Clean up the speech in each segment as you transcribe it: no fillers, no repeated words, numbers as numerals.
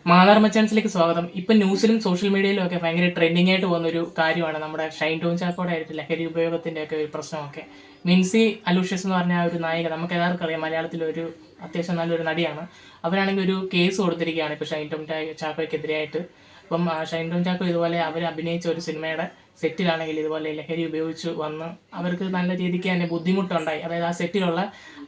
മാന്നാർ മച്ചാൻസിലേക്ക് സ്വാഗതം. ഇപ്പം ന്യൂസിലും സോഷ്യൽ മീഡിയയിലും ഒക്കെ ഭയങ്കര ട്രെൻഡിങ് ആയിട്ട് പോകുന്ന ഒരു കാര്യമാണ് നമ്മുടെ ഷൈൻ ടോം ചാക്കോയുടെ ആയിട്ട് ലഹരി ഉപയോഗത്തിൻ്റെ ഒക്കെ ഒരു പ്രശ്നമൊക്കെ. മിൻസി അലൂഷ്യസ് എന്ന് പറഞ്ഞ ആ ഒരു നായിക, നമുക്ക് എല്ലാവർക്കും അറിയാം, മലയാളത്തിലൊരു അത്യാവശ്യം നല്ലൊരു നടിയാണ്. അവരാണെങ്കിൽ ഒരു കേസ് കൊടുത്തിരിക്കുകയാണ് ഇപ്പോൾ ഷൈൻ ടോം ചാക്കോയ്ക്കെതിരായിട്ട്. അപ്പം ഷൈൻ ടോം ചാക്കോ ഇതുപോലെ അവർ അഭിനയിച്ച ഒരു സിനിമയുടെ സെറ്റിലാണെങ്കിൽ ഇതുപോലെ ലഹരി ഉപയോഗിച്ച് വന്ന് അവർക്ക് നല്ല രീതിക്ക് തന്നെ ബുദ്ധിമുട്ടുണ്ടായി. അതായത് ആ സെറ്റിലുള്ള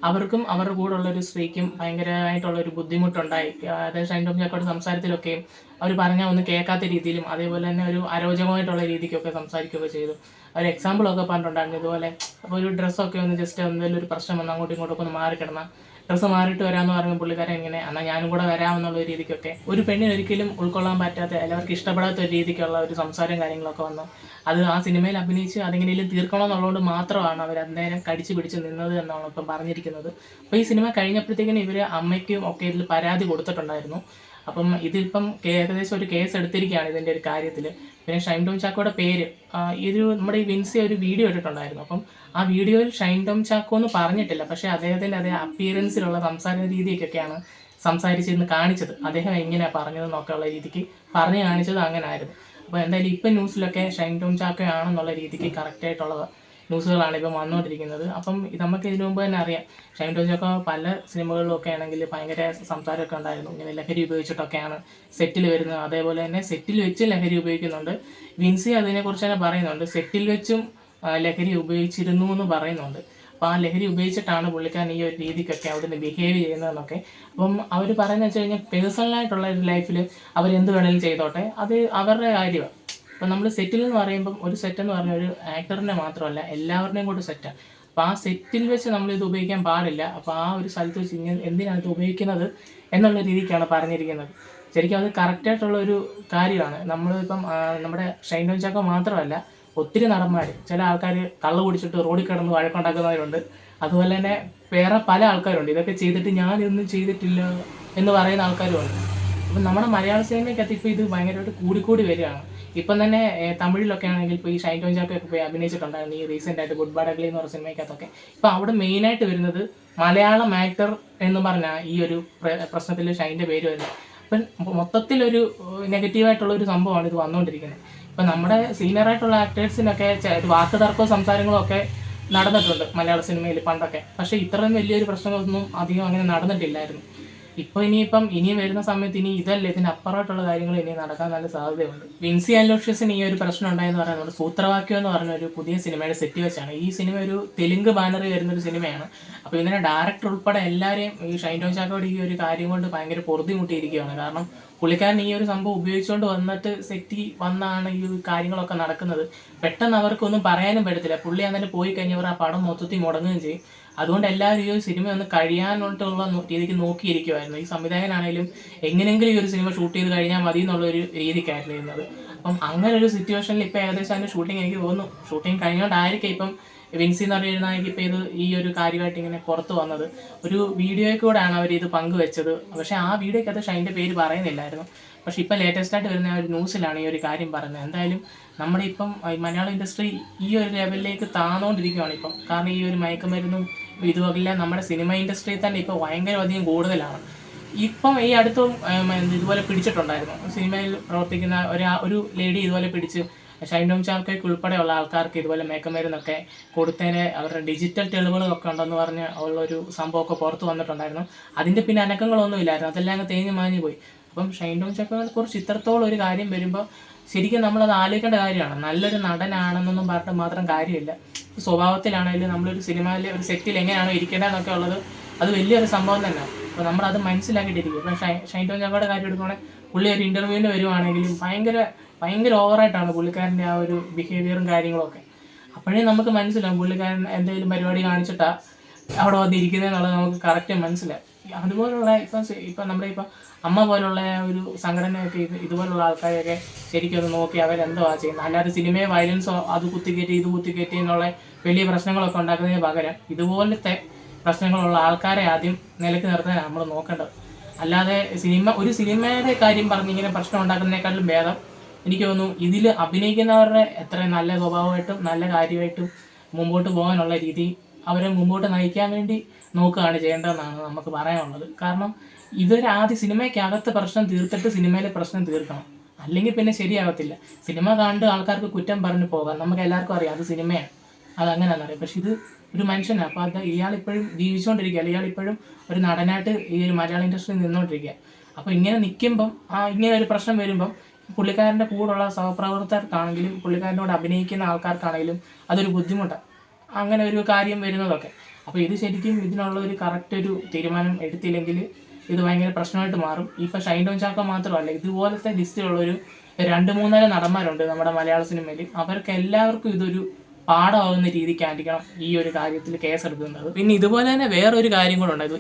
അവർക്കും അവരുടെ കൂടെ ഉള്ള ഒരു സ്ത്രീക്കും ഭയങ്കരമായിട്ടുള്ള ഒരു ബുദ്ധിമുട്ടുണ്ടായി. അതായത് ഷൈൻ ടോം ചാക്കോയുടെ സംസാരത്തിലൊക്കെയും അവർ പറഞ്ഞാൽ ഒന്നും കേൾക്കാത്ത രീതിയിലും അതേപോലെ തന്നെ ഒരു അരോചകമായിട്ടുള്ള രീതിക്കൊക്കെ സംസാരിക്കുകയൊക്കെ ചെയ്തു. ഒരു എക്സാമ്പിളൊക്കെ പറഞ്ഞിട്ടുണ്ടായിരുന്നു ഇതുപോലെ. അപ്പോൾ ഒരു ഡ്രസ്സൊക്കെ ഒന്ന് ജസ്റ്റ് എന്തെങ്കിലും ഒരു പ്രശ്നം വന്ന് അങ്ങോട്ടും ഇങ്ങോട്ടൊക്കെ ഒന്ന് മാറിക്കിടന്ന ഡ്രസ്സ് മാറിയിട്ട് വരാമെന്ന് പറയുമ്പോൾ പുള്ളിക്കാരൻ ഇങ്ങനെ എന്നാൽ ഞാനും കൂടെ വരാമെന്നുള്ള രീതിക്കൊക്കെ ഒരു പെണ്ണിന് ഒരിക്കലും ഉൾക്കൊള്ളാൻ പറ്റാത്ത, എല്ലാവർക്കും ഇഷ്ടപ്പെടാത്ത ഒരു രീതിക്കുള്ള ഒരു സംസാരം കാര്യങ്ങളൊക്കെ വന്നു. അത് ആ സിനിമയിൽ അഭിനയിച്ച് അതെങ്ങനെയും തീർക്കണമെന്നുള്ളതുകൊണ്ട് മാത്രമാണ് അവർ അന്നേരം കടിച്ചു പിടിച്ച് നിന്നത് എന്നാണ് ഇപ്പം പറഞ്ഞിരിക്കുന്നത്. അപ്പോൾ ഈ സിനിമ കഴിഞ്ഞപ്പോഴത്തേക്കിനും ഇവർ അമ്മയ്ക്കും ഒക്കെ ഇതിൽ പരാതി കൊടുത്തിട്ടുണ്ടായിരുന്നു. അപ്പം ഇതിപ്പം ഏകദേശം ഒരു കേസ് എടുത്തിരിക്കുകയാണ് ഇതിൻ്റെ ഒരു കാര്യത്തിൽ. പിന്നെ ഷൈൻ ടോം ചാക്കോയുടെ പേര് നമ്മുടെ ഈ വിൻസി ഒരു വീഡിയോ ഇട്ടിട്ടുണ്ടായിരുന്നു. അപ്പം ആ വീഡിയോയിൽ ഷൈൻ ടോം ചാക്കോ എന്ന് പറഞ്ഞിട്ടില്ല, പക്ഷേ അദ്ദേഹത്തിൻ്റെ അതേ അപ്പിയറൻസിലുള്ള സംസാര രീതിക്കൊക്കെയാണ് സംസാരിച്ചിരുന്ന് കാണിച്ചത്. അദ്ദേഹം എങ്ങനെയാണ് പറഞ്ഞതെന്നൊക്കെ ഉള്ള രീതിക്ക് പറഞ്ഞു കാണിച്ചത് അങ്ങനെ ആയിരുന്നു. അപ്പോൾ എന്തായാലും ഇപ്പം ന്യൂസിലൊക്കെ ഷൈൻ ടോം ചാക്കോ ആണെന്നുള്ള രീതിക്ക് കറക്റ്റായിട്ടുള്ള ന്യൂസുകളാണ് ഇപ്പം വന്നുകൊണ്ടിരിക്കുന്നത്. അപ്പം നമുക്ക് ഇതിനു മുമ്പ് തന്നെ അറിയാം, ഷൈൻ ടോം ചാക്കോ പല സിനിമകളിലൊക്കെ ആണെങ്കിൽ ഭയങ്കര സംസാരമൊക്കെ ഉണ്ടായിരുന്നു. ഇങ്ങനെ ലഹരി ഉപയോഗിച്ചിട്ടൊക്കെയാണ് സെറ്റിൽ വരുന്നത്. അതേപോലെ തന്നെ സെറ്റിൽ വെച്ച് ലഹരി ഉപയോഗിക്കുന്നുണ്ട്. വിൻസി അതിനെക്കുറിച്ച് തന്നെ പറയുന്നുണ്ട്, സെറ്റിൽ വെച്ചും ലഹരി ഉപയോഗിച്ചിരുന്നു എന്ന് പറയുന്നുണ്ട്. അപ്പോൾ ആ ലഹരി ഉപയോഗിച്ചിട്ടാണ് പുള്ളിക്കാരൻ ഈ ഒരു രീതിക്കൊക്കെ അവിടുന്ന് ബിഹേവ് ചെയ്യുന്നതെന്നൊക്കെ. അപ്പം അവർ പറയുന്നത് വെച്ച് കഴിഞ്ഞാൽ പേഴ്സണലായിട്ടുള്ള ഒരു ലൈഫിൽ അവരെന്ത് വേണമെങ്കിലും ചെയ്തോട്ടെ, അത് അവരുടെ കാര്യമാണ്. അപ്പോൾ നമ്മൾ സെറ്റിൽ എന്ന് പറയുമ്പം ഒരു സെറ്റ് എന്ന് പറഞ്ഞാൽ ഒരു ആക്ടറിനെ മാത്രമല്ല എല്ലാവരുടെയും കൂടെ സെറ്റാണ്. അപ്പോൾ ആ സെറ്റിൽ വെച്ച് നമ്മളിത് ഉപയോഗിക്കാൻ പാടില്ല. അപ്പോൾ ആ ഒരു സ്ഥലത്ത് വെച്ച് എന്തിനാണ് ഇത് ഉപയോഗിക്കുന്നത് എന്നുള്ള രീതിക്കാണ് പറഞ്ഞിരിക്കുന്നത്. ശരിക്കും അത് കറക്റ്റായിട്ടുള്ള ഒരു കാര്യമാണ്. നമ്മളിപ്പം നമ്മുടെ ഷൈൻ ടോം ചാക്കോ മാത്രമല്ല, ഒത്തിരി നടന്മാർ, ചില ആൾക്കാർ കള്ള് കുടിച്ചിട്ട് റോഡിൽ കിടന്ന് വഴക്കുണ്ടാക്കുന്നവരുണ്ട്. അതുപോലെ തന്നെ വേറെ പല ആൾക്കാരുണ്ട് ഇതൊക്കെ ചെയ്തിട്ട് ഞാനിതൊന്നും ചെയ്തിട്ടില്ല എന്ന് പറയുന്ന ആൾക്കാരുമുണ്ട്. അപ്പം നമ്മുടെ മലയാള സിനിമയ്ക്കകത്ത് ഇപ്പോൾ ഇത് ഭയങ്കരമായിട്ട് കൂടിക്കൂടി വരികയാണ്. ഇപ്പം തന്നെ തമിഴിലൊക്കെ ആണെങ്കിൽ ഇപ്പോൾ ഈ ഷൈൻ ടോം ചാക്കോ ഒക്കെ പോയി അഭിനയിച്ചിട്ടുണ്ടായിരുന്നു ഈ റീസെൻ്റായിട്ട് ഗുഡ് ബാഡ് അഗ്ലി എന്ന് പറയുന്ന സിനിമയ്ക്കകത്തൊക്കെ. ഇപ്പോൾ അവിടെ മെയിനായിട്ട് വരുന്നത് മലയാളം ആക്ടർ എന്ന് പറഞ്ഞാൽ ഈ ഒരു പ്രശ്നത്തിൽ ഷൈൻ്റെ പേര് വരുന്നത്. അപ്പം മൊത്തത്തിലൊരു നെഗറ്റീവായിട്ടുള്ളൊരു സംഭവമാണ് ഇത് വന്നുകൊണ്ടിരിക്കുന്നത്. ഇപ്പം നമ്മുടെ സീനിയറായിട്ടുള്ള ആക്ടേഴ്സിനൊക്കെ വാക്ക് തർക്കവും സംസാരങ്ങളും ഒക്കെ നടന്നിട്ടുണ്ട് മലയാള സിനിമയിൽ പണ്ടൊക്കെ. പക്ഷേ ഇത്രയും വലിയൊരു പ്രശ്നങ്ങളൊന്നും അധികം അങ്ങനെ നടന്നിട്ടില്ലായിരുന്നു. ഇപ്പോൾ ഇനിയും വരുന്ന സമയത്ത് ഇനി ഇതല്ല, ഇതിനപ്പുറമായിട്ടുള്ള കാര്യങ്ങൾ ഇനി നടക്കാൻ നല്ല സാധ്യതയുണ്ട്. വിൻസി അലോഷ്യസിന് ഈ ഒരു പ്രശ്നം ഉണ്ടായെന്ന് പറയുന്നത് സൂത്രവാക്യം എന്ന് പറഞ്ഞ ഒരു പുതിയ സിനിമയുടെ സെറ്റ് വെച്ചാണ്. ഈ സിനിമ ഒരു തെലുങ്ക് ബാനറിൽ വരുന്നൊരു സിനിമയാണ്. അപ്പോൾ ഇതിൻ്റെ ഡയറക്ടർ ഉൾപ്പെടെ എല്ലാവരെയും ഈ ഷൈൻ ടോം ചാക്കോയുടെ ഈ ഒരു കാര്യം കൊണ്ട് ഭയങ്കര പൊറുതിമുട്ടിയിരിക്കുകയാണ്. കാരണം പുള്ളിക്കാരൻ ഈ ഒരു സംഭവം ഉപയോഗിച്ചുകൊണ്ട് വന്നിട്ട് സെറ്റി വന്നാണ് ഈ കാര്യങ്ങളൊക്കെ നടക്കുന്നത്. പെട്ടെന്ന് അവർക്കൊന്നും പറയാനും പറ്റത്തില്ല. പുള്ളി അങ്ങനെ പോയി കഴിഞ്ഞവർ ആ പടം മൊത്തത്തിൽ മുടങ്ങുകയും ചെയ്യും. അതുകൊണ്ട് എല്ലാവരും ഈ ഒരു സിനിമ ഒന്ന് കഴിയാനായിട്ടുള്ള രീതിക്ക് നോക്കിയിരിക്കുമായിരുന്നു. ഈ സംവിധായകനാണെങ്കിലും എങ്ങനെയെങ്കിലും ഈ ഒരു സിനിമ ഷൂട്ട് ചെയ്ത് കഴിഞ്ഞാൽ മതി എന്നുള്ളൊരു രീതിക്കായിരുന്നു ഇരുന്നത്. അപ്പം അങ്ങനെ ഒരു സിറ്റുവേഷനിൽ ഇപ്പോൾ ഏകദേശം അതിൻ്റെ ഷൂട്ടിംഗ് എനിക്ക് തോന്നുന്നു ഷൂട്ടിംഗ് കഴിഞ്ഞുകൊണ്ടായിരിക്കും ഇപ്പം വിൻസി എന്ന് പറയുന്നതായിരിക്കും ഇപ്പോൾ ഇത് ഈ ഒരു കാര്യമായിട്ട് ഇങ്ങനെ പുറത്ത് വന്നത്. ഒരു വീഡിയോയിൽ കൂടെയാണ് അവർ ഇത് പങ്കുവെച്ചത്. പക്ഷേ ആ വീഡിയോയ്ക്കകത്ത് ഷൈൻ്റെ പേര് പറയുന്നില്ലായിരുന്നു. പക്ഷേ ഇപ്പം ലേറ്റസ്റ്റായിട്ട് വരുന്ന ഒരു ന്യൂസിലാണ് ഈ ഒരു കാര്യം പറയുന്നത്. എന്തായാലും നമ്മുടെ ഇപ്പം മലയാള ഇൻഡസ്ട്രി ഈ ഒരു ലെവലിലേക്ക് താന്നുകൊണ്ടിരിക്കുകയാണ് ഇപ്പം. കാരണം ഈ ഒരു മയക്കുമരുന്നും ഇതുമെല്ലാം നമ്മുടെ സിനിമ ഇൻഡസ്ട്രിയിൽ തന്നെ ഇപ്പോൾ ഭയങ്കരധികം കൂടുതലാണ്. ഇപ്പം ഈ അടുത്തും ഇതുപോലെ പിടിച്ചിട്ടുണ്ടായിരുന്നു. സിനിമയിൽ പ്രവർത്തിക്കുന്ന ഒരു ലേഡി ഇതുപോലെ പിടിച്ച് ഷൈൻ ടോം ചാക്കോയ്ക്ക് ഉൾപ്പെടെയുള്ള ആൾക്കാർക്ക് ഇതുപോലെ മയക്കുമരുന്നൊക്കെ കൊടുത്തതിന് അവരുടെ ഡിജിറ്റൽ തെളിവുകളൊക്കെ ഉണ്ടെന്ന് പറഞ്ഞ് ഉള്ളൊരു സംഭവമൊക്കെ പുറത്ത് വന്നിട്ടുണ്ടായിരുന്നു. അതിൻ്റെ പിന്നെ അനക്കങ്ങളൊന്നും ഇല്ലായിരുന്നു. അതെല്ലാം അങ്ങ് തേഞ്ഞ് മാഞ്ഞ് പോയി. അപ്പം ഷൈൻ ടോം ചാക്കോയെ കുറിച്ച് ഇത്രത്തോളം ഒരു കാര്യം വരുമ്പോൾ ശരിക്കും നമ്മളത് ആലോചിക്കേണ്ട കാര്യമാണ്. നല്ലൊരു നടനാണെന്നൊന്നും പറഞ്ഞിട്ട് മാത്രം കാര്യമില്ല. സ്വഭാവത്തിലാണെങ്കിലും നമ്മളൊരു സിനിമയിലെ ഒരു സെറ്റിൽ എങ്ങനെയാണോ ഇരിക്കേണ്ടതെന്നൊക്കെ ഉള്ളത് അത് വലിയൊരു സംഭവം തന്നെയാണ്. അപ്പോൾ നമ്മളത് മനസ്സിലാക്കിയിട്ടിരിക്കും. ഇപ്പം ഷൈൻ ടോം ചാക്കോയുടെ കാര്യം എടുക്കുകയാണെങ്കിൽ പുള്ളി ഒരു ഇൻ്റർവ്യൂവിന് വരുവാണെങ്കിലും ഭയങ്കര ഓവറായിട്ടാണ് പുള്ളിക്കാരൻ്റെ ആ ഒരു ബിഹേവിയറും കാര്യങ്ങളൊക്കെ. അപ്പോഴേ നമുക്ക് മനസ്സിലാവും പുള്ളിക്കാരൻ എന്തെങ്കിലും പരിപാടി കാണിച്ചിട്ടാണ് അവിടെ വന്നിരിക്കുന്നതെന്നുള്ളത് നമുക്ക് കറക്റ്റ് മനസ്സിലാവും. അതുപോലുള്ള ഇപ്പം നമ്മുടെ ഇപ്പം അമ്മ പോലുള്ള ഒരു സംഘടനയൊക്കെ ഇതുപോലുള്ള ആൾക്കാരെയൊക്കെ ശരിക്കും ഒന്ന് നോക്കി അവരെന്തോ ചെയ്യുന്നത്. അല്ലാതെ സിനിമയെ വയലൻസോ അത് കുത്തിക്കയറ്റി ഇത് കുത്തിക്കയറ്റി എന്നുള്ള വലിയ പ്രശ്നങ്ങളൊക്കെ ഉണ്ടാക്കുന്നതിന് പകരം ഇതുപോലത്തെ പ്രശ്നങ്ങളുള്ള ആൾക്കാരെ ആദ്യം നിലക്ക് നിർത്താനാണ് നമ്മൾ നോക്കേണ്ടത്. അല്ലാതെ ഒരു സിനിമയുടെ കാര്യം പറഞ്ഞ് ഇങ്ങനെ പ്രശ്നം ഉണ്ടാക്കുന്നതിനേക്കാളും ഭേദം എനിക്ക് തോന്നുന്നു ഇതിൽ അഭിനയിക്കുന്നവരുടെ എത്ര നല്ല സ്വഭാവമായിട്ടും നല്ല കാര്യമായിട്ടും മുമ്പോട്ട് പോകാനുള്ള രീതി അവരെ മുമ്പോട്ട് നയിക്കാൻ വേണ്ടി നോക്കുകയാണ് ചെയ്യേണ്ടതെന്നാണ് നമുക്ക് പറയാനുള്ളത്. കാരണം ഇവർ ആദ്യം സിനിമയ്ക്കകത്ത് പ്രശ്നം തീർത്തിട്ട് സിനിമയിലെ പ്രശ്നം തീർക്കണം, അല്ലെങ്കിൽ പിന്നെ ശരിയാകത്തില്ല. സിനിമ കണ്ട് ആൾക്കാർക്ക് കുറ്റം പറഞ്ഞു പോകാം, നമുക്ക് എല്ലാവർക്കും അറിയാം അത് സിനിമയാണ്, അതങ്ങനെയാണെന്ന് അറിയാം. പക്ഷെ ഇത് ഒരു മനുഷ്യനാണ്. അപ്പോൾ അത് ഇയാളിപ്പോഴും ജീവിച്ചുകൊണ്ടിരിക്കുക, ഇയാളിപ്പോഴും ഒരു നടനായിട്ട് ഈ ഒരു മലയാള ഇൻഡസ്ട്രിയിൽ നിന്നുകൊണ്ടിരിക്കുക. അപ്പോൾ ഇങ്ങനെ നിൽക്കുമ്പം ഇങ്ങനെ ഒരു പ്രശ്നം വരുമ്പം പുള്ളിക്കാരൻ്റെ കൂടെയുള്ള സഹപ്രവർത്തകർക്കാണെങ്കിലും പുള്ളിക്കാരനോട് അഭിനയിക്കുന്ന ആൾക്കാർക്കാണെങ്കിലും അതൊരു ബുദ്ധിമുട്ടാണ്, അങ്ങനെ ഒരു കാര്യം വരുന്നതൊക്കെ. അപ്പോൾ ഇത് ശരിക്കും ഇതിനുള്ള ഒരു കറക്റ്റ് ഒരു തീരുമാനം എടുത്തില്ലെങ്കിൽ ഇത് ഭയങ്കര പ്രശ്നമായിട്ട് മാറും. ഇപ്പോൾ ഷൈൻ ടോം ചാക്കോ മാത്രമല്ല, ഇതുപോലത്തെ ലിസ്റ്റിലുള്ളൊരു 2-3 നടന്മാരുണ്ട് നമ്മുടെ മലയാള സിനിമയിൽ. അവർക്ക് എല്ലാവർക്കും ഇതൊരു പാഠമാകുന്ന രീതിക്കായിരിക്കണം ഈ ഒരു കാര്യത്തിൽ കേസെടുക്കുന്നത്. പിന്നെ ഇതുപോലെ തന്നെ വേറൊരു കാര്യം കൂടെ ഉണ്ടായത്,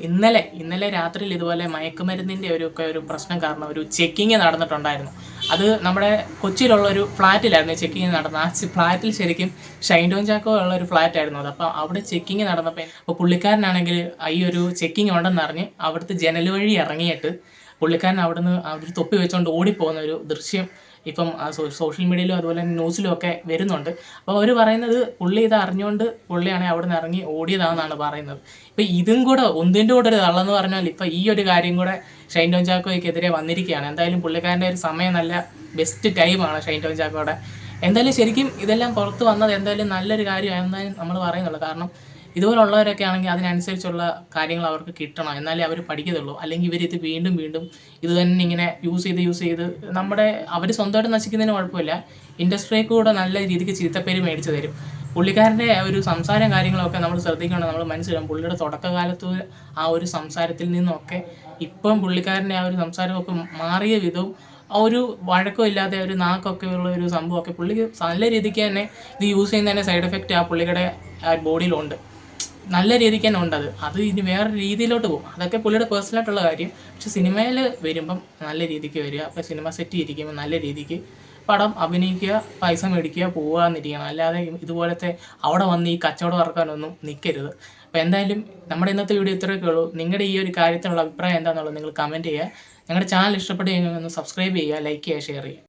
ഇന്നലെ രാത്രിയിൽ ഇതുപോലെ മയക്കുമരുന്നിൻ്റെ ഒരു പ്രശ്നം കാരണം ഒരു ചെക്കിങ് നടന്നിട്ടുണ്ടായിരുന്നു. അത് നമ്മുടെ കൊച്ചിയിലുള്ള ഒരു ഫ്ലാറ്റിലായിരുന്നു ചെക്കിങ് നടന്നത്. ആ ഫ്ലാറ്റിൽ ശരിക്കും ഷൈൻ ടോം ചാക്കോ ഉള്ള ഒരു ഫ്ലാറ്റായിരുന്നു അത്. അപ്പോൾ അവിടെ ചെക്കിങ് നടന്നപ്പോൾ അപ്പോൾ പുള്ളിക്കാരനാണെങ്കിൽ ഈ ഒരു ചെക്കിങ് ഉണ്ടെന്ന് അറിഞ്ഞ് അവിടുത്തെ ജനൽ വഴി ഇറങ്ങിയിട്ട് പുള്ളിക്കാരൻ അവിടുന്ന് ഒരു തൊപ്പി വെച്ചുകൊണ്ട് ഓടിപ്പോകുന്ന ഒരു ദൃശ്യം ഇപ്പം സോഷ്യൽ മീഡിയയിലും അതുപോലെ തന്നെ ന്യൂസിലും ഒക്കെ വരുന്നുണ്ട്. അപ്പോൾ അവർ പറയുന്നത് പുള്ളി ഇത് അറിഞ്ഞുകൊണ്ട് പുള്ളിയാണെങ്കിൽ അവിടെ നിന്ന് ഇറങ്ങി ഓടിയതാണെന്നാണ് പറയുന്നത്. ഇപ്പം ഇതും കൂടെ ഒന്നിൻ്റെ കൂടെ ഒരു തള്ളെന്ന് പറഞ്ഞാൽ ഇപ്പം ഈ ഒരു കാര്യം കൂടെ ഷൈൻ ടോം ചാക്കോയ്ക്കെതിരെ വന്നിരിക്കുകയാണ്. എന്തായാലും പുള്ളിക്കാരൻ്റെ ഒരു സമയം നല്ല ബെസ്റ്റ് ടൈമാണ് ഷൈൻ ടോം ചാക്കോയുടെ. എന്തായാലും ശരിക്കും ഇതെല്ലാം പുറത്ത് വന്നത് എന്തായാലും നല്ലൊരു കാര്യമാണെന്നാലും നമ്മൾ പറയുന്നുള്ളൂ. കാരണം ഇതുപോലുള്ളവരൊക്കെ ആണെങ്കിൽ അതിനനുസരിച്ചുള്ള കാര്യങ്ങൾ അവർക്ക് കിട്ടണം, എന്നാലേ അവർ പഠിക്കത്തുള്ളൂ. അല്ലെങ്കിൽ ഇവരിത് വീണ്ടും ഇത് തന്നെ ഇങ്ങനെ യൂസ് ചെയ്ത് അവർ സ്വന്തമായിട്ട് നശിക്കുന്നതിന് കുഴപ്പമില്ല, ഇൻഡസ്ട്രിയെ കൂടെ നല്ല രീതിക്ക് ചീത്തപ്പേര് മേടിച്ച് തരും. പുള്ളിക്കാരൻ്റെ ഒരു സംസാരം കാര്യങ്ങളൊക്കെ നമ്മൾ ശ്രദ്ധിക്കണം, നമ്മൾ മനസ്സിലാവും. പുള്ളിയുടെ തുടക്കകാലത്ത് ആ ഒരു സംസാരത്തിൽ നിന്നൊക്കെ ഇപ്പം പുള്ളിക്കാരൻ്റെ ആ ഒരു സംസാരമൊക്കെ മാറിയ വിധവും ആ ഒരു വഴക്കം ഇല്ലാതെ ഒരു നാക്കൊക്കെ ഉള്ള ഒരു സംഭവമൊക്കെ പുള്ളിക്ക് നല്ല രീതിക്ക് തന്നെ ഇത് യൂസ് ചെയ്യുന്നതിൻ്റെ സൈഡ് എഫക്റ്റ് ആ പുള്ളിയുടെ ബോഡിയിലുണ്ട്, നല്ല രീതിക്ക് തന്നെ ഉണ്ട്. അത് ഇനി വേറെ രീതിയിലോട്ട് പോകും, അതൊക്കെ പുള്ളിയുടെ പേഴ്സണലായിട്ടുള്ള കാര്യം. പക്ഷെ സിനിമയിൽ വരുമ്പം നല്ല രീതിക്ക് വരിക, അപ്പോൾ സിനിമ സെറ്റ് ഇരിക്കുമ്പോൾ നല്ല രീതിക്ക് പടം അഭിനയിക്കുക, പൈസ മേടിക്കുക, പോകാമെന്നിരിക്കണം. അല്ലാതെ ഇതുപോലത്തെ അവിടെ വന്ന് ഈ കച്ചവടം ഇറക്കാനൊന്നും നിൽക്കരുത്. അപ്പോൾ എന്തായാലും നമ്മുടെ ഇന്നത്തെ വീഡിയോ ഇത്രയൊക്കെ ഉള്ളൂ. നിങ്ങളുടെ ഈ ഒരു കാര്യത്തിനുള്ള അഭിപ്രായം എന്താണെന്നുള്ളത് നിങ്ങൾ കമൻറ്റ് ചെയ്യുക. ഞങ്ങളുടെ ചാനൽ ഇഷ്ടപ്പെട്ട് കഴിഞ്ഞാൽ ഒന്ന് സബ്സ്ക്രൈബ് ചെയ്യുക, ലൈക്ക് ചെയ്യുക, ഷെയർ ചെയ്യുക.